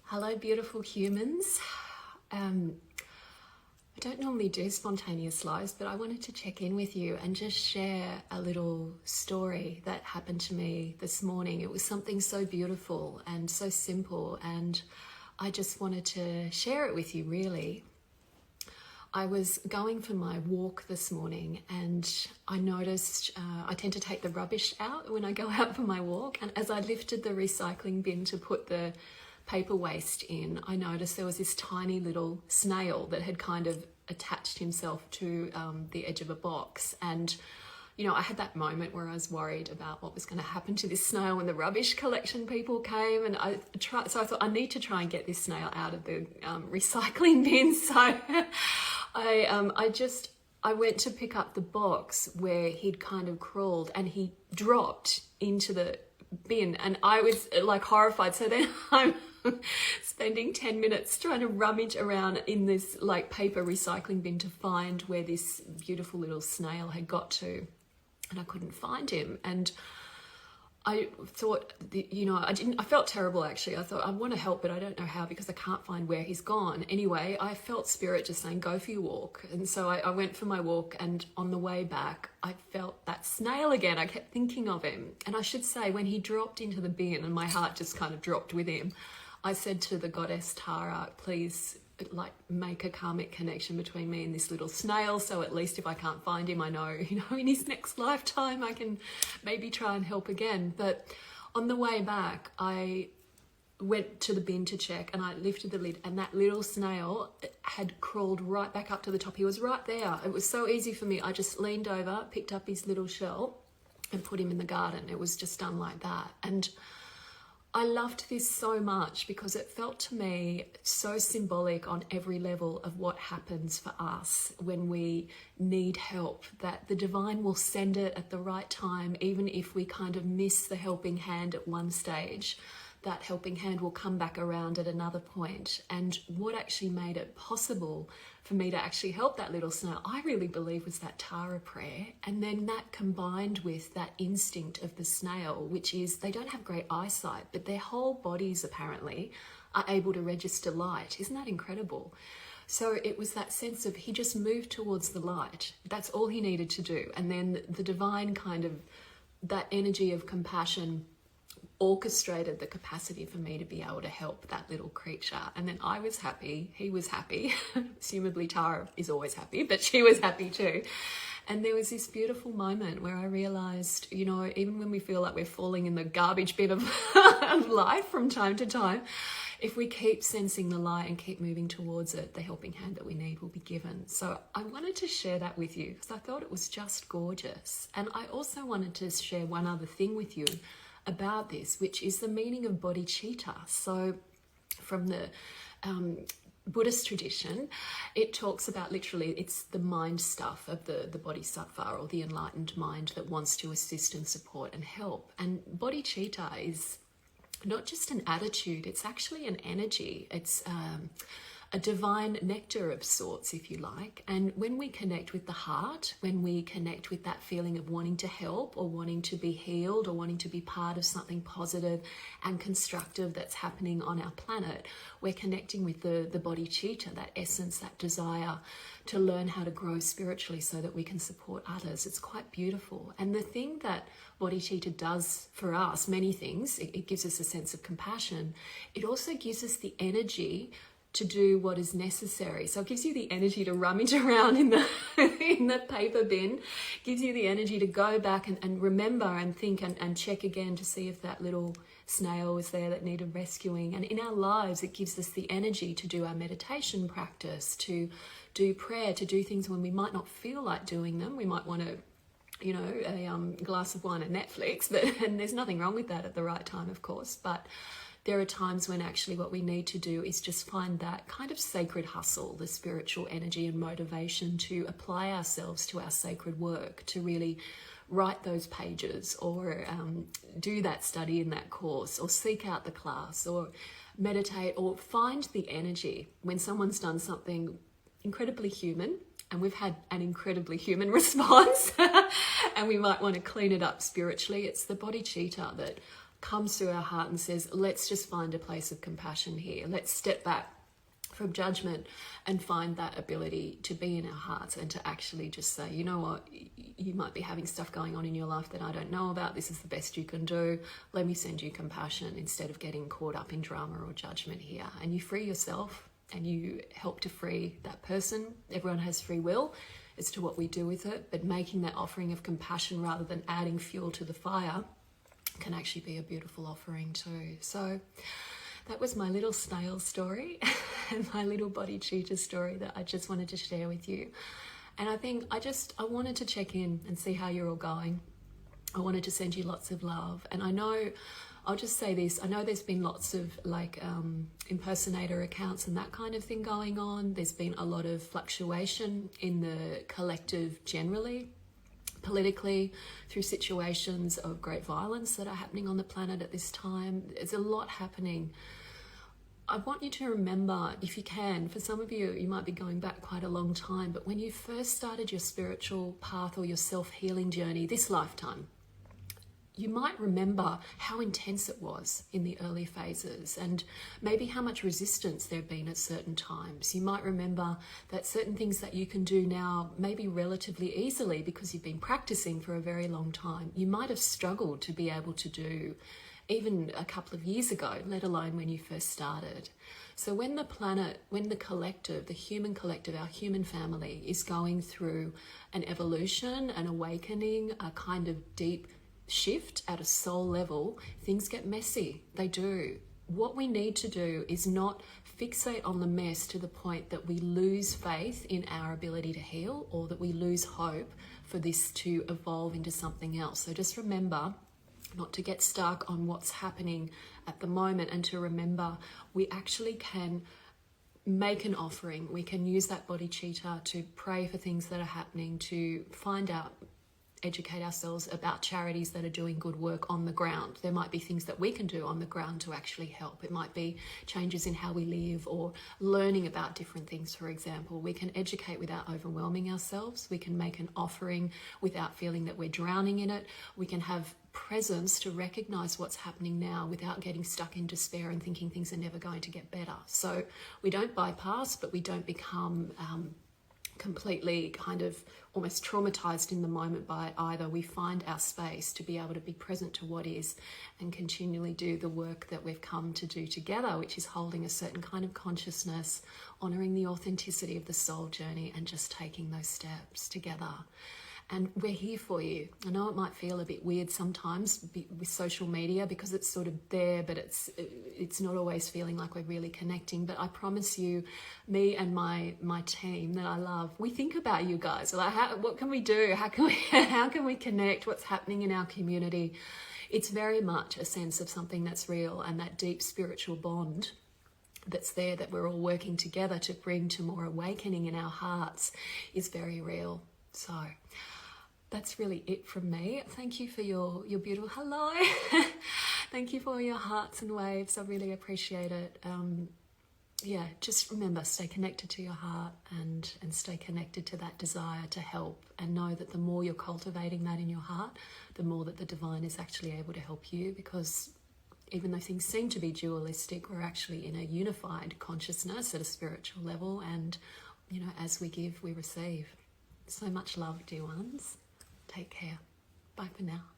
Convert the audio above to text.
Hello, beautiful humans. I don't normally do spontaneous lives, but I wanted to check in with you and just share a little story that happened to me this morning. It was something so beautiful and so simple, and I just wanted to share it with you, really. I was going for my walk this morning and I noticed I tend to take the rubbish out when I go out for my walk, and as I lifted the recycling bin to put the paper waste in, I noticed there was this tiny little snail that had kind of attached himself to the edge of a box. And you know, I had that moment where I was worried about what was going to happen to this snail when the rubbish collection people came, and I thought I need to try and get this snail out of the recycling bin. So I went to pick up the box where he'd kind of crawled, and he dropped into the bin, and I was like horrified. So then I'm spending 10 minutes trying to rummage around in this like paper recycling bin to find where this beautiful little snail had got to, and I couldn't find him. And I thought, you know, I felt terrible actually. I thought I want to help, but I don't know how because I can't find where he's gone. Anyway, I felt spirit just saying, go for your walk. And so I went for my walk, and on the way back, I felt that snail again. I kept thinking of him. And I should say, when he dropped into the bin and my heart just kind of dropped with him, I said to the goddess Tara, please, like, make a karmic connection between me and this little snail, so at least if I can't find him, I know, you know, in his next lifetime I can maybe try and help again. But on the way back, I went to the bin to check, and I lifted the lid, and that little snail had crawled right back up to the top. He was right there. It was so easy for me. I just leaned over, picked up his little shell and put him in the garden. It was just done like that. And I loved this so much because it felt to me so symbolic on every level of what happens for us when we need help, that the divine will send it at the right time. Even if we kind of miss the helping hand at one stage, that helping hand will come back around at another point. And what actually made it possible for me to actually help that little snail, I really believe, was that Tara prayer. And then that combined with that instinct of the snail, which is they don't have great eyesight, but their whole bodies apparently are able to register light. Isn't that incredible? So it was that sense of he just moved towards the light. That's all he needed to do. And then the divine kind of, that energy of compassion orchestrated the capacity for me to be able to help that little creature. And then I was happy, he was happy. Assumably Tara is always happy, but she was happy too. And there was this beautiful moment where I realized, you know, even when we feel like we're falling in the garbage bin of, of life from time to time, if we keep sensing the light and keep moving towards it, the helping hand that we need will be given. So I wanted to share that with you because I thought it was just gorgeous. And I also wanted to share one other thing with you about this, which is the meaning of bodhicitta. So from the Buddhist tradition, it talks about, literally, it's the mind stuff of the bodhisattva, or the enlightened mind that wants to assist and support and help. And bodhicitta is not just an attitude, it's actually an energy. It's a divine nectar of sorts, if you like. And when we connect with the heart, when we connect with that feeling of wanting to help or wanting to be healed or wanting to be part of something positive and constructive that's happening on our planet, we're connecting with the bodhicitta, that essence, that desire to learn how to grow spiritually so that we can support others. It's quite beautiful. And the thing that bodhicitta does for us, many things, it gives us a sense of compassion. It also gives us the energy to do what is necessary. So it gives you the energy to rummage around in the in the paper bin, gives you the energy to go back and remember and think and check again to see if that little snail was there that needed rescuing. And in our lives, it gives us the energy to do our meditation practice, to do prayer, to do things when we might not feel like doing them. We might want to, you know, a glass of wine and Netflix, and there's nothing wrong with that at the right time, of course. But there are times when actually what we need to do is just find that kind of sacred hustle, the spiritual energy and motivation to apply ourselves to our sacred work, to really write those pages, or do that study in that course, or seek out the class, or meditate, or find the energy when someone's done something incredibly human and we've had an incredibly human response and we might want to clean it up spiritually. It's the bodhicitta that comes through our heart and says, let's just find a place of compassion here. Let's step back from judgment and find that ability to be in our hearts and to actually just say, you know what, you might be having stuff going on in your life that I don't know about. This is the best you can do. Let me send you compassion instead of getting caught up in drama or judgment here. And you free yourself and you help to free that person. Everyone has free will as to what we do with it, but making that offering of compassion rather than adding fuel to the fire can actually be a beautiful offering too. So that was my little snail story and my little bodhicitta story that I just wanted to share with you. And I think I wanted to check in and see how you're all going. I wanted to send you lots of love. And I know, I'll just say this, I know there's been lots of like impersonator accounts and that kind of thing going on. There's been a lot of fluctuation in the collective generally, politically, through situations of great violence that are happening on the planet at this time. There's a lot happening. I want you to remember, if you can, for some of you, you might be going back quite a long time, but when you first started your spiritual path or your self-healing journey this lifetime, you might remember how intense it was in the early phases and maybe how much resistance there had been at certain times. You might remember that certain things that you can do now maybe relatively easily because you've been practicing for a very long time. You might have struggled to be able to do even a couple of years ago, let alone when you first started. So when the planet, when the collective, the human collective, our human family is going through an evolution, an awakening, a kind of deep shift at a soul level, things get messy. They do. What we need to do is not fixate on the mess to the point that we lose faith in our ability to heal or that we lose hope for this to evolve into something else. So just remember not to get stuck on what's happening at the moment and to remember we actually can make an offering. We can use that bodhicitta to pray for things that are happening, to find out, educate ourselves about charities that are doing good work on the ground. There might be things that we can do on the ground to actually help. It might be changes in how we live or learning about different things, for example. We can educate without overwhelming ourselves. We can make an offering without feeling that we're drowning in it. We can have presence to recognize what's happening now without getting stuck in despair and thinking things are never going to get better. So we don't bypass, but we don't become completely kind of almost traumatized in the moment by it either. We find our space to be able to be present to what is and continually do the work that we've come to do together, which is holding a certain kind of consciousness, honoring the authenticity of the soul journey and just taking those steps together. And we're here for you. I know it might feel a bit weird sometimes with social media because it's sort of there, but it's not always feeling like we're really connecting. But I promise you, me and my team that I love, we think about you guys. Like, what can we do? How can we connect? What's happening in our community? It's very much a sense of something that's real and that deep spiritual bond that's there that we're all working together to bring to more awakening in our hearts is very real. So that's really it from me. Thank you for your beautiful hello. Thank you for your hearts and waves. I really appreciate it. Yeah, just remember, stay connected to your heart and stay connected to that desire to help, and know that the more you're cultivating that in your heart, the more that the divine is actually able to help you, because even though things seem to be dualistic, we're actually in a unified consciousness at a spiritual level, and you know, as we give, we receive. So much love, dear ones. Take care. Bye for now.